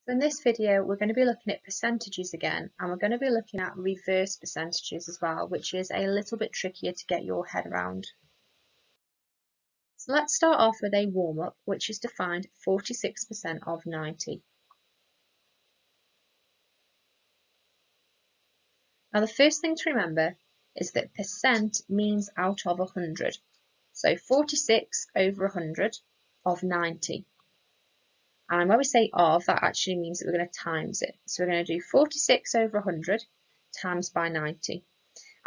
So in this video, we're going to be looking at percentages again, and we're going to be looking at reverse percentages as well, which is a little bit trickier to get your head around. So let's start off with a warm-up, which is to find 46% of 90. Now the first thing to remember is that percent means out of 100. So 46 over 100 of 90. And when we say of, that actually means that we're going to times it. So we're going to do 46 over 100 times by 90.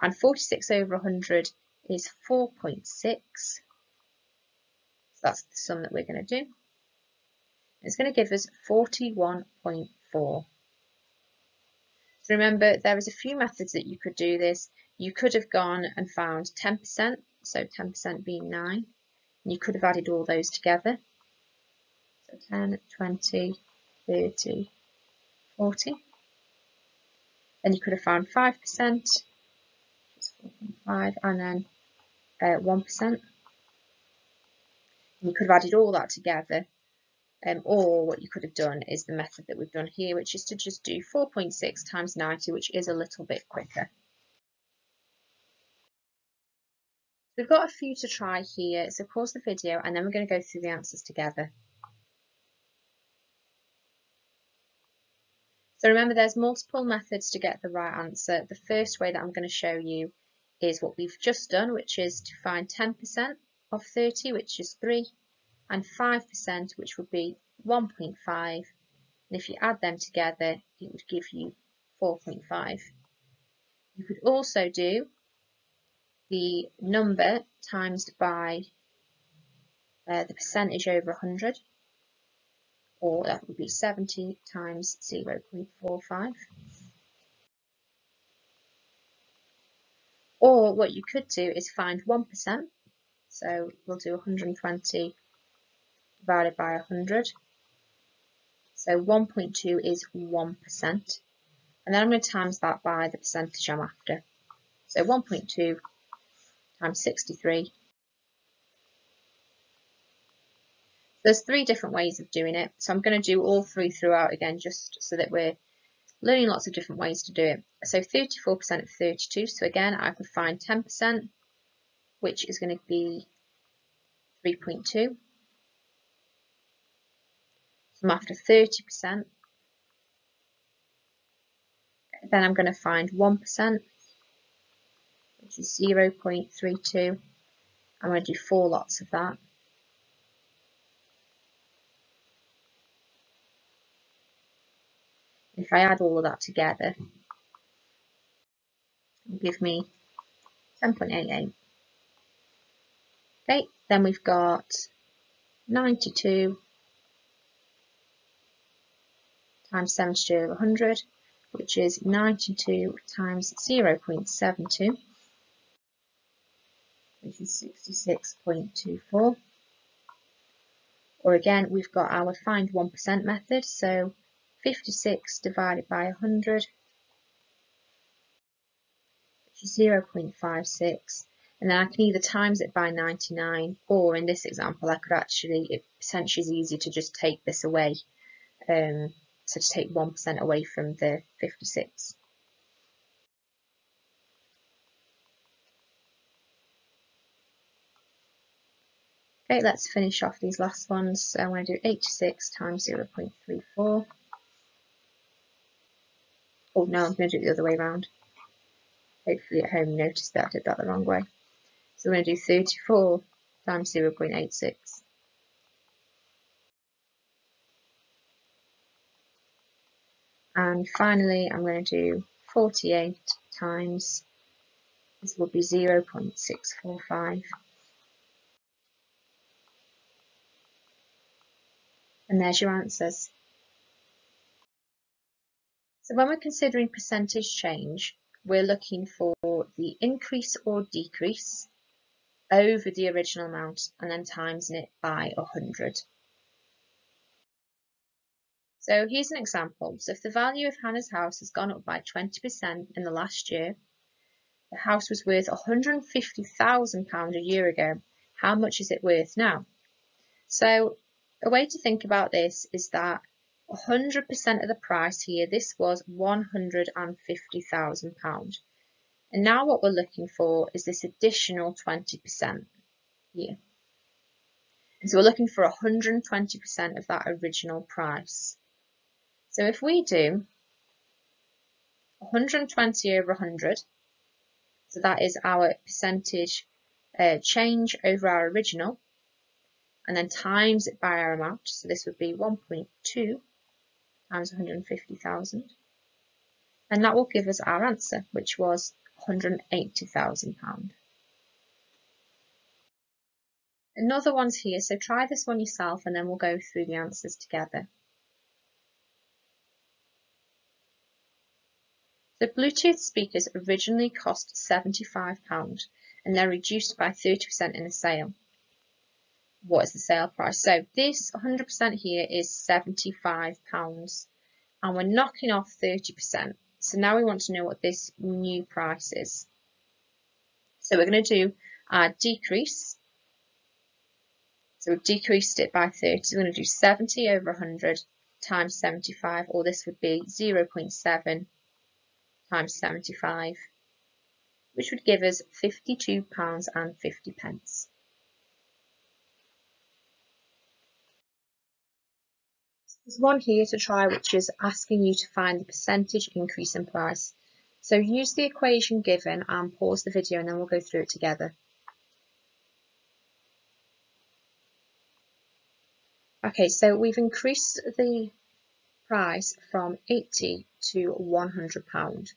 And 46 over 100 is 4.6. So that's the sum that we're going to do. It's going to give us 41.4. So remember, there is a few methods that you could do this. You could have gone and found 10%, so 10% being 9. And you could have added all those together. So 10, 20, 30, 40. Then you could have found 5%, which is 4.5, and then 1%. You could have added all that together, or what you could have done is the method that we've done here, which is to just do 4.6 times 90, which is a little bit quicker. We've got a few to try here, so pause the video and then we're going to go through the answers together. So remember, there's multiple methods to get the right answer. The first way that I'm going to show you is what we've just done, which is to find 10% of 30, which is 3, and 5%, which would be 1.5. And if you add them together, it would give you 4.5. You could also do the number times by the percentage over 100, or that would be 70 times 0.45. Or what you could do is find 1%, so we'll do 120 divided by 100, so 1.2 is 1%, and then I'm going to times that by the percentage I'm after, so 1.2 times 63. There's 3 different ways of doing it, so I'm going to do all 3 throughout again, just so that we're learning lots of different ways to do it. So 34% of 32, so again I could find 10%, which is going to be 3.2. So I'm after 30%. Then I'm going to find 1%, which is 0.32. I'm going to do 4 lots of that. If I add all of that together, it'll give me 10.88. Okay, then we've got 92 times 72 over 100, which is 92 times 0.72, which is 66.24. Or again, we've got our find 1% method, so 56 divided by 100, which is 0.56, and then I can either times it by 99, or in this example I could actually, it essentially is easy to just take this away, so to take 1% away from the 56. Okay, let's finish off these last ones. So I'm going to do 86 times 0.34. Oh no, I'm going to do it the other way around. Hopefully at home you noticed that I did that the wrong way. So we're going to do 34 times 0.86. And finally I'm going to do 48 times, this will be 0.645. And there's your answers. So when we're considering percentage change, we're looking for the increase or decrease over the original amount and then timesing it by 100. So here's an example. So if the value of Hannah's house has gone up by 20% in the last year, the house was worth £150,000 a year ago. How much is it worth now? So a way to think about this is that 100% of the price here, this was £150,000. And now what we're looking for is this additional 20% here. And so we're looking for 120% of that original price. So if we do 120 over 100, so that is our percentage change over our original, and then times it by our amount, so this would be 1.2 times 150,000, and that will give us our answer, which was £180,000. Another one's here, so try this one yourself and then we'll go through the answers together. The Bluetooth speakers originally cost £75 and they're reduced by 30% in the sale. What is the sale price? So this 100% here is £75 and we're knocking off 30%. So now we want to know what this new price is. So we're going to do our decrease. So we've decreased it by 30. So we're going to do 70 over 100 times 75, or this would be 0.7 times 75, which would give us £52.50. There's one here to try, which is asking you to find the percentage increase in price. So use the equation given and pause the video and then we'll go through it together. Okay, so we've increased the price from £80 to £100.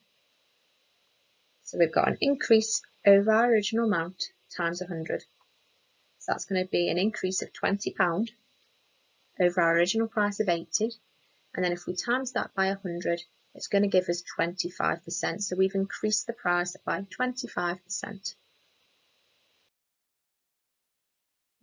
So we've got an increase over our original amount times 100. So that's going to be an increase of £20 over our original price of 80. And then if we times that by 100, it's going to give us 25%. So we've increased the price by 25%.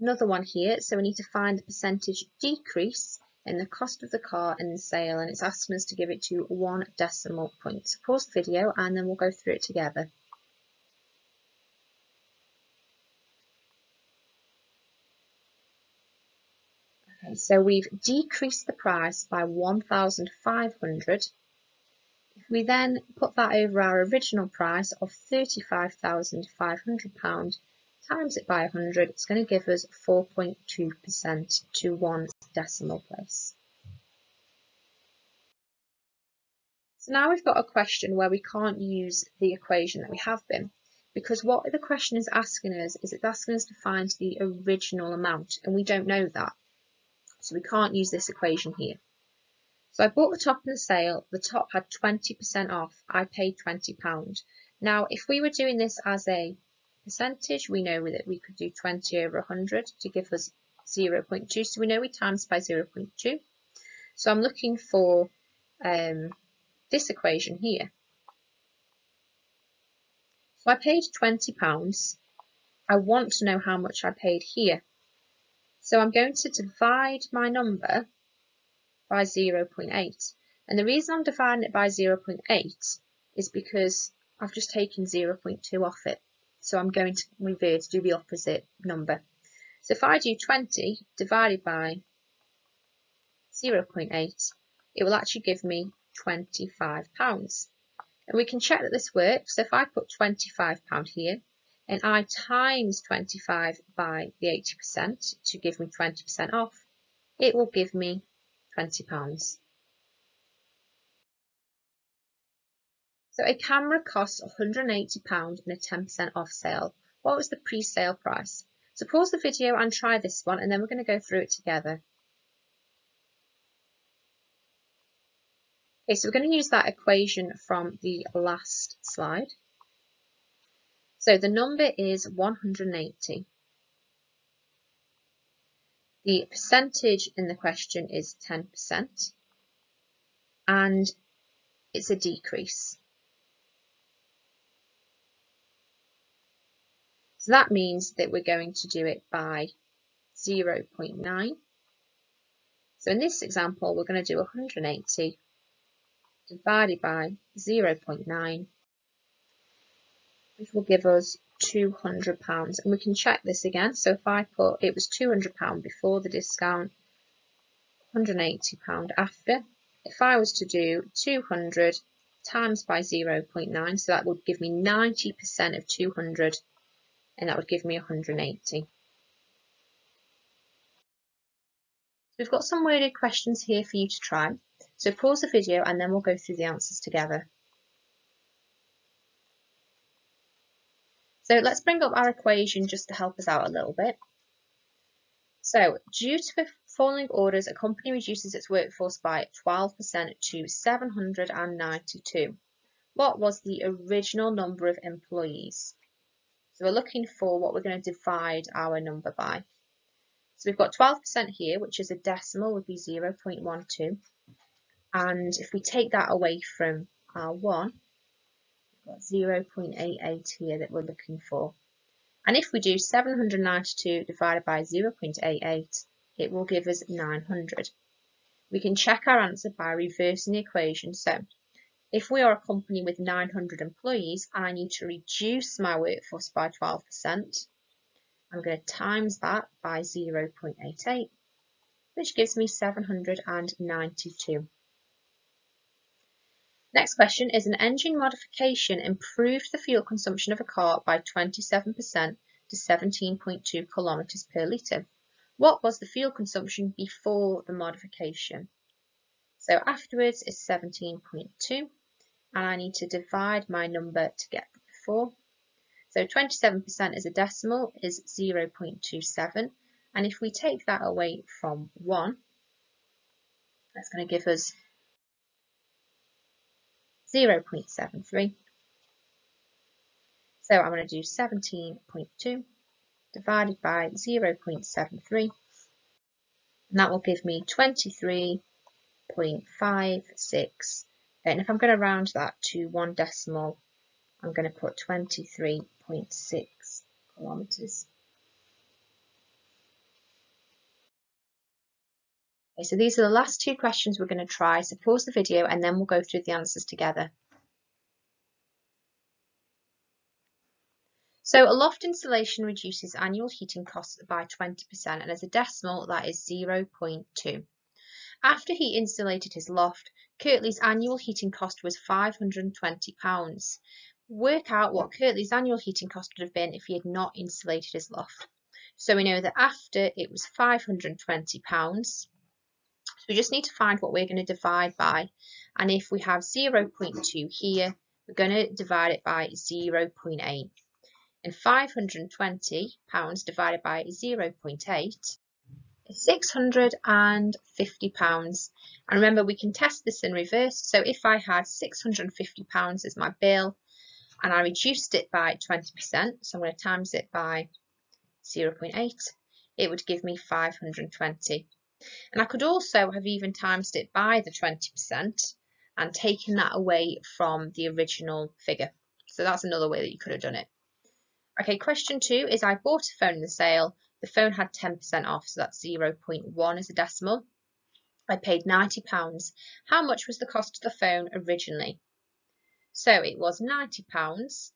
Another one here, so we need to find the percentage decrease in the cost of the car in the sale, and it's asking us to give it to 1 decimal point. So pause the video and then we'll go through it together. Okay, so we've decreased the price by 1,500. If we then put that over our original price of £35,500, times it by 100, it's going to give us 4.2% to 1 decimal place. So now we've got a question where we can't use the equation that we have been, because what the question is asking us is it's asking us to find the original amount, and we don't know that. So we can't use this equation here. So I bought the top in the sale, the top had 20% off, I paid £20. Now if we were doing this as a percentage, we know that we could do 20 over 100 to give us 0.2, so we know we times by 0.2. So I'm looking for this equation here. So I paid £20, I want to know how much I paid here. So I'm going to divide my number by 0.8. And the reason I'm dividing it by 0.8 is because I've just taken 0.2 off it. So I'm going to revert to do the opposite number. So if I do 20 divided by 0.8, it will actually give me £25. And we can check that this works. So if I put £25 here and I times 25 by the 80% to give me 20% off, it will give me £20. So a camera costs £180 in a 10% off sale. What was the pre-sale price? So pause the video and try this one, and then we're going to go through it together. Okay, so we're going to use that equation from the last slide. So the number is 180. The percentage in the question is 10%, and it's a decrease. So that means that we're going to do it by 0.9. So in this example, we're going to do 180 divided by 0.9, which will give us £200. And we can check this again. So if I put, it was £200 before the discount, £180 after. If I was to do 200 times by 0.9, so that would give me 90% of 200, and that would give me 180. We've got some worded questions here for you to try. So pause the video and then we'll go through the answers together. So let's bring up our equation just to help us out a little bit. So due to the following orders, a company reduces its workforce by 12% to 792. What was the original number of employees? So we're looking for what we're going to divide our number by. So we've got 12% here, which is a decimal, would be 0.12. And if we take that away from our 1, we've got 0.88 here that we're looking for. And if we do 792 divided by 0.88, it will give us 900. We can check our answer by reversing the equation. So if we are a company with 900 employees and I need to reduce my workforce by 12%, I'm going to times that by 0.88, which gives me 792. Next question is, an engine modification improved the fuel consumption of a car by 27% to 17.2 kilometers per litre. What was the fuel consumption before the modification? So afterwards is 17.2, and I need to divide my number to get the before. So 27% as a decimal is 0.27, and if we take that away from 1, that's going to give us 0.73. So I'm going to do 17.2 divided by 0.73, and that will give me 23.56. And if I'm going to round that to 1 decimal, I'm going to put 23.6 kilometers. Okay, so these are the last 2 questions we're going to try. So pause the video and then we'll go through the answers together. So a loft installation reduces annual heating costs by 20%, and as a decimal that is 0.2. After he insulated his loft, Kirtley's annual heating cost was £520. Work out what Kirtley's annual heating cost would have been if he had not insulated his loft. So we know that after it was £520. So we just need to find what we're going to divide by. And if we have 0.2 here, we're going to divide it by 0.8. And £520 divided by 0.8 is £650. And remember, we can test this in reverse. So if I had £650 as my bill and I reduced it by 20%, so I'm going to times it by 0.8, it would give me 520. And I could also have even times it by the 20% and taken that away from the original figure. So that's another way that you could have done it. Okay, question 2 is, I bought a phone in the sale. The phone had 10% off, so that's 0.1 as a decimal. I paid £90. How much was the cost of the phone originally? So it was £90.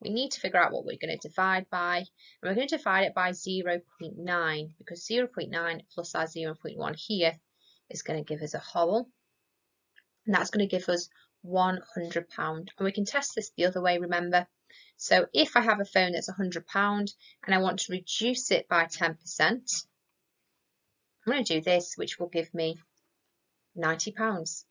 We need to figure out what we're going to divide by, and we're going to divide it by 0.9, because 0.9 plus our 0.1 here is going to give us a whole, and that's going to give us £100. And we can test this the other way, remember. So if I have a phone that's £100 and I want to reduce it by 10%, I'm going to do this, which will give me £90.